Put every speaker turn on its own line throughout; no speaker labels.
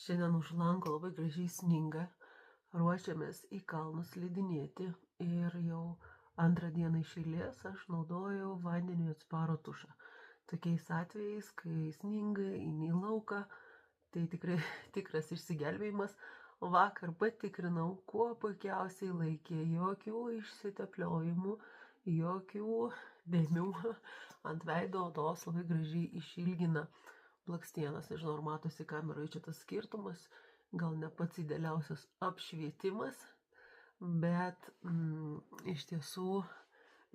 Šiandien už lango labai gražiai sninga, ruošiamės į kalnus slidinėti ir jau antrą dieną iš eilės aš naudojau vandeniui atsparų tušą. Tokiais atvejais, kai sninga, eini į lauką, tai tikrai tikras išsigelbėjimas. Vakar patikrinau, kuo puikiausiai laikė, jokių išsitepliojimų, jokių dėmių ant veido odos, labai gražiai išilgina blakstienas. Nežinau, ar matosi kameroje čia tas skirtumas, gal ne pats idealiausias apšvietimas, bet iš tiesų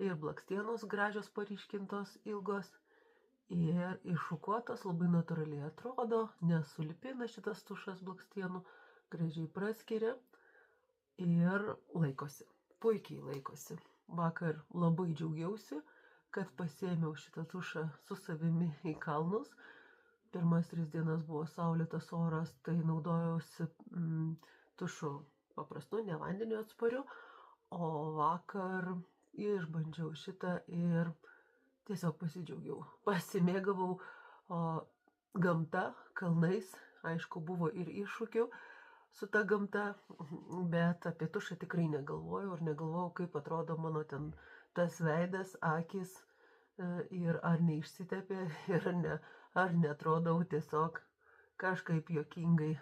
ir blakstienos gražios paryškintos, ilgos ir iššukuotos, labai natūraliai atrodo, nesulipina šitas tušas blakstienų, gražiai praskiria ir laikosi, puikiai laikosi. Vakar labai džiaugiausi, kad pasiėmiau šitą tušą su savimi į kalnus. Pirmas 3 dienas buvo saulėtas oras, tai naudojausi tušu paprastu, ne vandeniu atspariu, o vakar išbandžiau šitą ir tiesiog pasidžiaugiau. Pasimėgavau gamta, kalnais, aišku, buvo ir iššūkių su ta gamta, bet apie tušą tikrai negalvojau ir negalvojau, kaip atrodo mano ten tas veidas, akis ir ar neišsitepė ir ar netrodau tiesiog kažkaip juokingai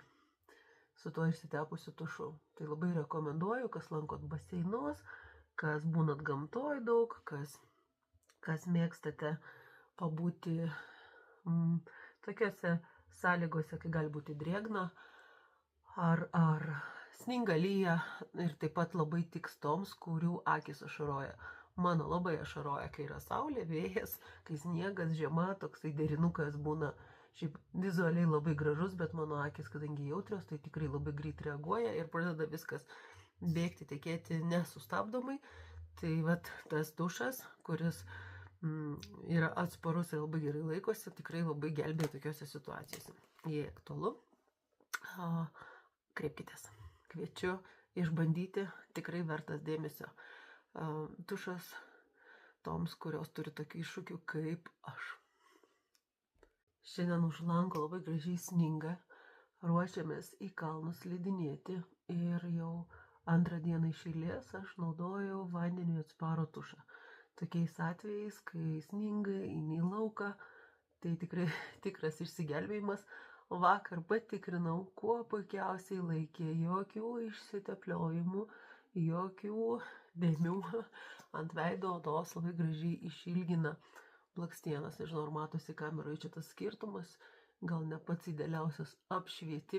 su tuo išsitepusiu tušu. Tai labai rekomenduoju, kas lankot baseinus, kas būnat gamtoj daug, kas mėgstate pabūti tokiose sąlygose, kai gali būti drėgna, ar sninga, lyja, ir taip pat labai tiks toms, kurių akys ašaroja. Mano labai ašaroja, kai yra saulė, vėjas, kai sniegas, žiema, toksai derinukas būna šiaip vizualiai labai gražus, bet mano akis, kadangi jautrios, tai tikrai labai greit reaguoja ir pradeda viskas bėgti, tekėti nesustabdomai. Tai vat tas tušas, kuris yra atsparus ir labai gerai laikosi, tikrai labai gelbėja tokiose situacijose. Jei aktualu, kreipkitės. Kviečiu išbandyti, tikrai vertas dėmesio. Tušas toms, kurios turi tokių iššūkių kaip aš. Šiandien už lango labai gražiai sninga, ruošiamės į kalnus slidinėti ir jau antrą dieną iš eilės aš naudojau vandeniui atsparų tušą. Tokiais atvejais, kai sninga, eini į lauką, tai tikrai tikras išsigelbėjimas. Vakar patikrinau, kuo puikiausiai laikė, jokių išsitepliojimų, jokių dėmių ant veido odos, labai gražiai išilgina blakstienas. Nežinau, ar matosi kameroje čia tas skirtumas, gal ne pats idealiausias apšvietimas.